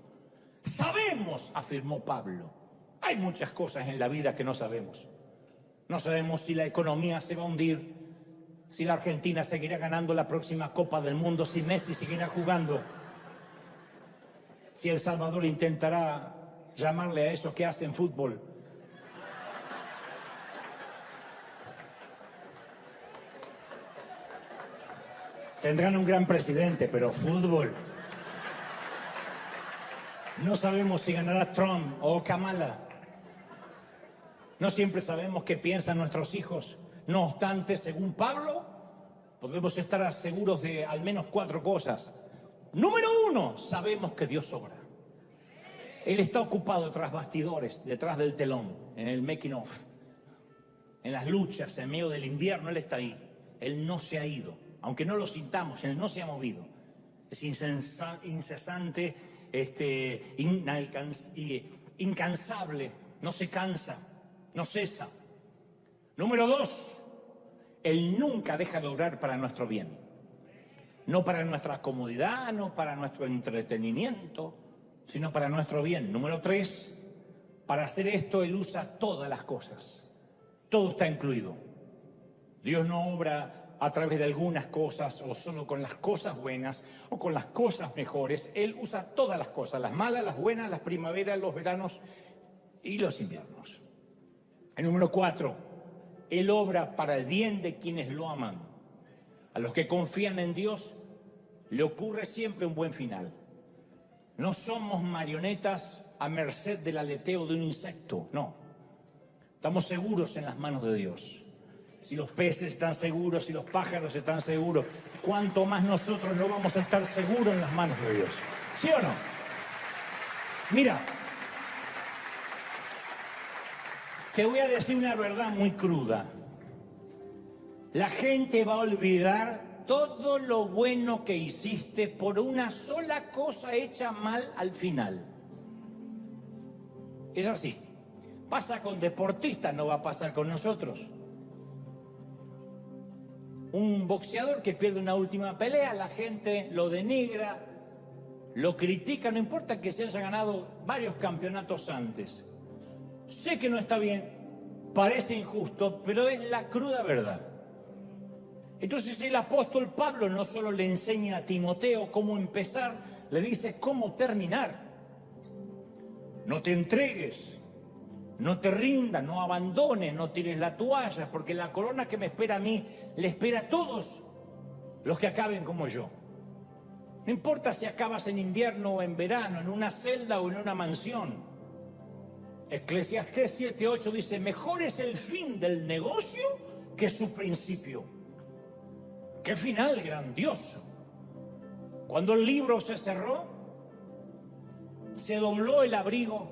Sabemos, afirmó Pablo. Hay muchas cosas en la vida que no sabemos. No sabemos si la economía se va a hundir, si la Argentina seguirá ganando la próxima Copa del Mundo, si Messi seguirá jugando, si El Salvador intentará llamarle a esos que hacen fútbol. Tendrán un gran presidente, pero fútbol. No sabemos si ganará Trump o Kamala. No siempre sabemos qué piensan nuestros hijos. No obstante, según Pablo, podemos estar seguros de al menos 4 cosas. Número 1, sabemos que Dios obra. Él está ocupado tras bastidores, detrás del telón, en el making of. En las luchas, en medio del invierno, Él está ahí. Él no se ha ido. Aunque no lo sintamos, Él no se ha movido. Es incesante, incansable, no se cansa, no cesa. Número 2, Él nunca deja de obrar para nuestro bien. No para nuestra comodidad, no para nuestro entretenimiento, sino para nuestro bien. Número 3, para hacer esto Él usa todas las cosas. Todo está incluido. Dios no obra a través de algunas cosas o solo con las cosas buenas o con las cosas mejores. Él usa todas las cosas, las malas, las buenas, las primaveras, los veranos y los inviernos. El número 4, Él obra para el bien de quienes lo aman. A los que confían en Dios le ocurre siempre un buen final. No somos marionetas a merced del aleteo de un insecto, no. Estamos seguros en las manos de Dios. Si los peces están seguros, si los pájaros están seguros, ¿cuánto más nosotros no vamos a estar seguros en las manos de Dios? ¿Sí o no? Mira, Te voy a decir una verdad muy cruda. La gente va a olvidar todo lo bueno que hiciste por una sola cosa hecha mal al final. Es así. Pasa con deportistas, no va a pasar con nosotros. Un boxeador que pierde una última pelea, la gente lo denigra, lo critica, no importa que se haya ganado varios campeonatos antes. Sé que no está bien, parece injusto, pero es la cruda verdad. Entonces el apóstol Pablo no solo le enseña a Timoteo cómo empezar, le dice cómo terminar. No te entregues, no te rindas, no abandones, no tires la toalla, porque la corona que me espera a mí, le espera a todos los que acaben como yo. No importa si acabas en invierno o en verano, en una celda o en una mansión. Eclesiastés 7:8 dice, mejor es el fin del negocio que su principio. ¡Qué final grandioso! Cuando el libro se cerró, se dobló el abrigo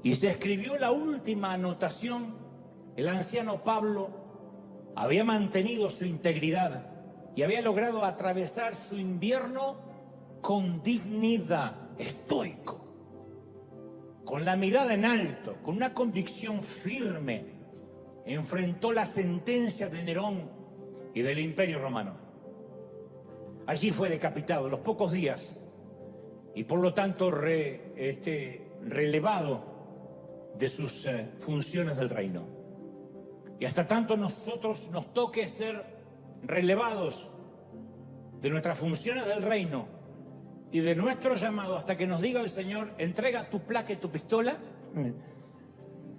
y se escribió la última anotación. El anciano Pablo había mantenido su integridad y había logrado atravesar su invierno con dignidad, estoico, con la mirada en alto, con una convicción firme. Enfrentó la sentencia de Nerón y del Imperio Romano. Allí fue decapitado a los pocos días y por lo tanto relevado de sus funciones del reino. Y hasta tanto nosotros nos toque ser relevados de nuestras funciones del reino y de nuestro llamado, hasta que nos diga el Señor, entrega tu placa y tu pistola,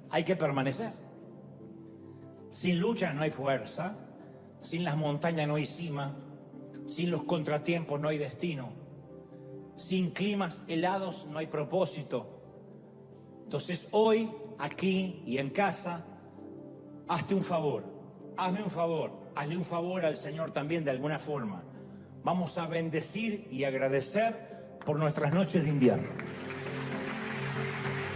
hay que permanecer. Sin lucha no hay fuerza, sin las montañas no hay cima, sin los contratiempos no hay destino, sin climas helados no hay propósito. Entonces hoy, aquí y en casa, hazte un favor, hazme un favor, hazle un favor al Señor también de alguna forma. Vamos a bendecir y agradecer por nuestras noches de invierno.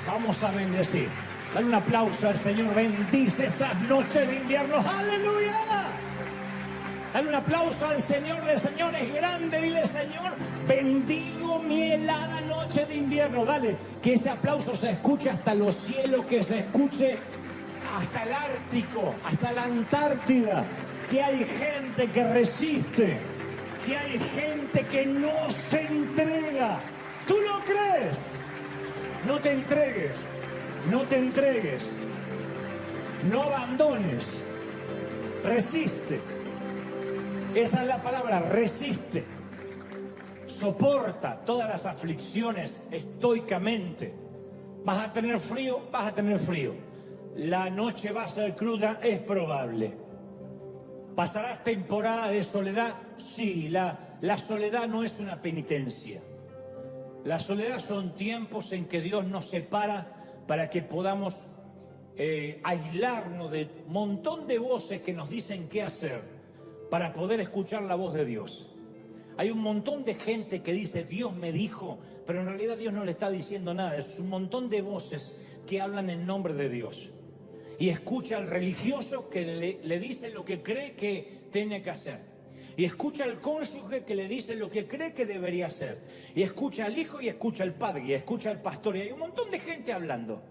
Vamos a bendecir. Dale un aplauso al Señor, bendice estas noches de invierno. ¡Aleluya! Dale un aplauso al Señor de señores grande. Dile, Señor, bendigo mi helada noche de invierno. Dale, que ese aplauso se escuche hasta los cielos, que se escuche hasta el Ártico, hasta la Antártida. Que hay gente que resiste, que hay gente que no se entrega. ¿Tú lo crees? No te entregues, no te entregues, no abandones, resiste. Esa es la palabra, resiste. Soporta todas las aflicciones estoicamente. ¿Vas a tener frío? Vas a tener frío. La noche va a ser cruda, es probable. ¿Pasarás temporada de soledad? Sí, la soledad no es una penitencia. La soledad son tiempos en que Dios nos separa para que podamos aislarnos de un montón de voces que nos dicen qué hacer, para poder escuchar la voz de Dios. Hay un montón de gente que dice, Dios me dijo, pero en realidad Dios no le está diciendo nada. Es un montón de voces que hablan en nombre de Dios. Y escucha al religioso que le dice lo que cree que tiene que hacer. Y escucha al cónyuge que le dice lo que cree que debería hacer. Y escucha al hijo y escucha al padre y escucha al pastor. Y hay un montón de gente hablando.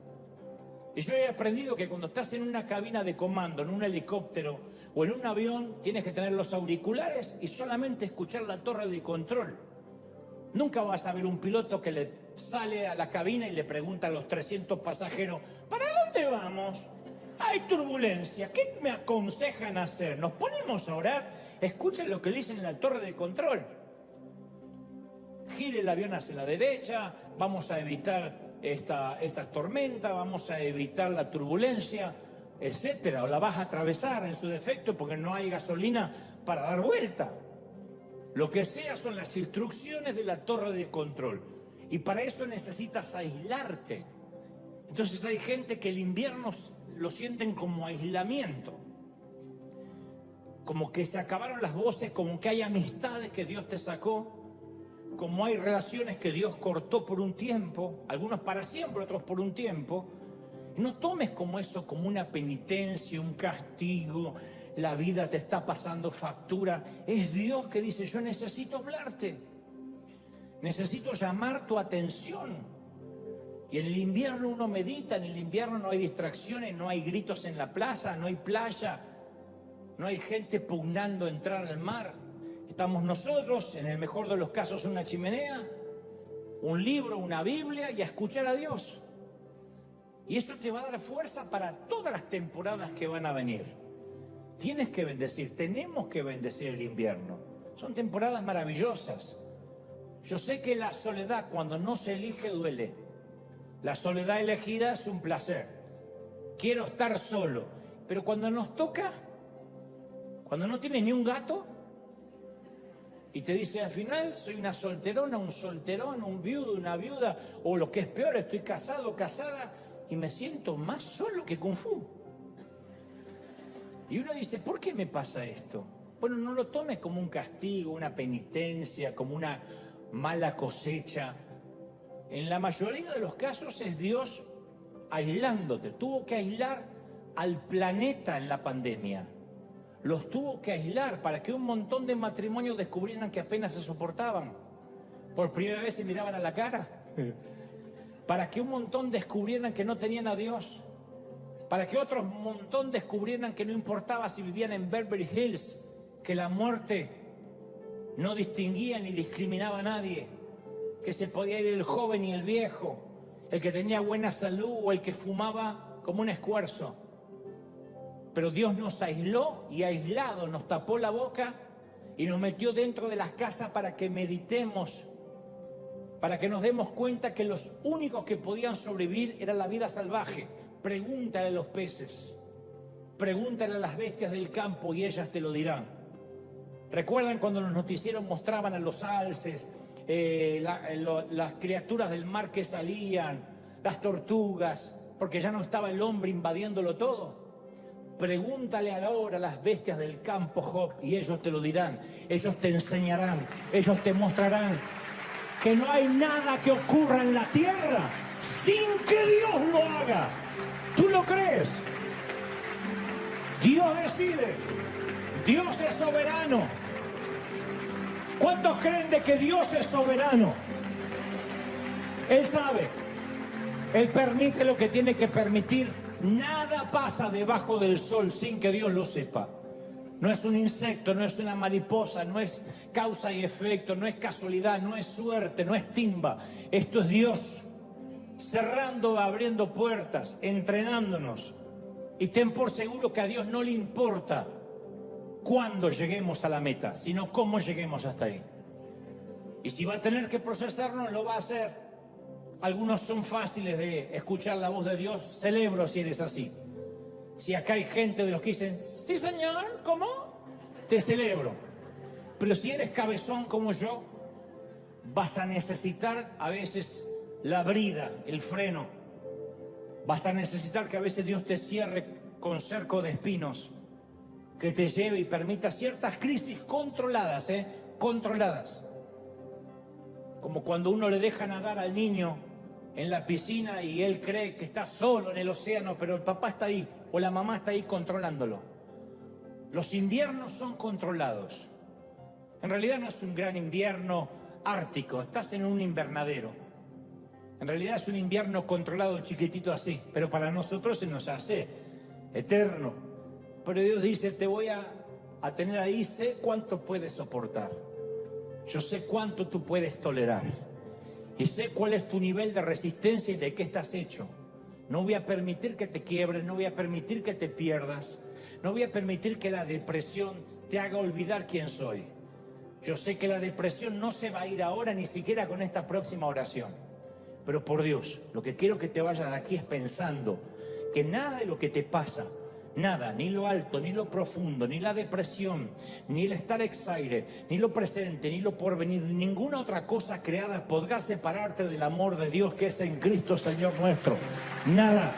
Y yo he aprendido que cuando estás en una cabina de comando, en un helicóptero o en un avión, tienes que tener los auriculares y solamente escuchar la torre de control. Nunca vas a ver un piloto que le sale a la cabina y le pregunta a los 300 pasajeros, ¿para dónde vamos? Hay turbulencia, ¿qué me aconsejan hacer? ¿Nos ponemos a orar? Escuchen lo que dicen en la torre de control. Gire el avión hacia la derecha, vamos a evitar esta tormenta, vamos a evitar la turbulencia, etcétera, o la vas a atravesar en su defecto porque no hay gasolina para dar vuelta. Lo que sea son las instrucciones de la torre de control. Y para eso necesitas aislarte. Entonces hay gente que el invierno lo sienten como aislamiento. Como que se acabaron las voces, como que hay amistades que Dios te sacó, como hay relaciones que Dios cortó por un tiempo, algunos para siempre, otros por un tiempo. No tomes como eso, como una penitencia, un castigo, la vida te está pasando factura. Es Dios que dice, yo necesito hablarte, necesito llamar tu atención. Y en el invierno uno medita, en el invierno no hay distracciones, no hay gritos en la plaza, no hay playa, no hay gente pugnando entrar al mar. Estamos nosotros, en el mejor de los casos, una chimenea, un libro, una Biblia y a escuchar a Dios. Y eso te va a dar fuerza para todas las temporadas que van a venir. Tienes que bendecir, tenemos que bendecir el invierno. Son temporadas maravillosas. Yo sé que la soledad, cuando no se elige, duele. La soledad elegida es un placer. Quiero estar solo. Pero cuando nos toca, cuando no tienes ni un gato, y te dice al final, soy una solterona, un solterón, un viudo, una viuda, o lo que es peor, estoy casado, casada, y me siento más solo que Kung Fu. Y uno dice, ¿por qué me pasa esto? Bueno, no lo tomes como un castigo, una penitencia, como una mala cosecha. En la mayoría de los casos es Dios aislándote. Tuvo que aislar al planeta en la pandemia. Los tuvo que aislar para que un montón de matrimonios descubrieran que apenas se soportaban. Por primera vez se miraban a la cara. Para que un montón descubrieran que no tenían a Dios. Para que otro montón descubrieran que no importaba si vivían en Beverly Hills, que la muerte no distinguía ni discriminaba a nadie, que se podía ir el joven y el viejo, el que tenía buena salud o el que fumaba como un escuerzo. Pero Dios nos aisló y aislado nos tapó la boca y nos metió dentro de las casas para que meditemos, para que nos demos cuenta que los únicos que podían sobrevivir era la vida salvaje. Pregúntale a los peces, pregúntale a las bestias del campo y ellas te lo dirán. ¿Recuerdan cuando los noticieros mostraban a los alces, las criaturas del mar que salían, las tortugas, porque ya no estaba el hombre invadiéndolo todo? Pregúntale ahora a las bestias del campo, Job, y ellos te lo dirán. Ellos te enseñarán, ellos te mostrarán que no hay nada que ocurra en la tierra sin que Dios lo haga. ¿Tú lo crees? Dios decide. Dios es soberano. ¿Cuántos creen de que Dios es soberano? Él sabe. Él permite lo que tiene que permitir. Nada pasa debajo del sol sin que Dios lo sepa. No es un insecto, no es una mariposa, no es causa y efecto, no es casualidad, no es suerte, no es timba. Esto es Dios cerrando, abriendo puertas, entrenándonos. Y ten por seguro que a Dios no le importa cuándo lleguemos a la meta, sino cómo lleguemos hasta ahí. Y si va a tener que procesarnos, lo va a hacer. Algunos son fáciles de escuchar la voz de Dios. Celebro si eres así. Si acá hay gente de los que dicen, sí señor, ¿cómo? Te celebro. Pero si eres cabezón como yo, vas a necesitar a veces la brida, el freno. Vas a necesitar que a veces Dios te cierre con cerco de espinos, que te lleve y permita ciertas crisis controladas, controladas. Como cuando uno le deja nadar al niño en la piscina y él cree que está solo en el océano, pero el papá está ahí o la mamá está ahí controlándolo. Los inviernos son controlados. En realidad no es un gran invierno ártico, estás en un invernadero. En realidad es un invierno controlado, chiquitito así, pero para nosotros se nos hace eterno. Pero Dios dice, te voy a tener ahí, sé cuánto puedes soportar. Yo sé cuánto tú puedes tolerar. Y sé cuál es tu nivel de resistencia y de qué estás hecho. No voy a permitir que te quiebres, no voy a permitir que te pierdas. No voy a permitir que la depresión te haga olvidar quién soy. Yo sé que la depresión no se va a ir ahora, ni siquiera con esta próxima oración. Pero por Dios, lo que quiero que te vayas de aquí es pensando que nada de lo que te pasa, nada, ni lo alto, ni lo profundo, ni la depresión, ni el estar exaire, ni lo presente, ni lo porvenir, ninguna otra cosa creada podrá separarte del amor de Dios que es en Cristo Señor nuestro. Nada.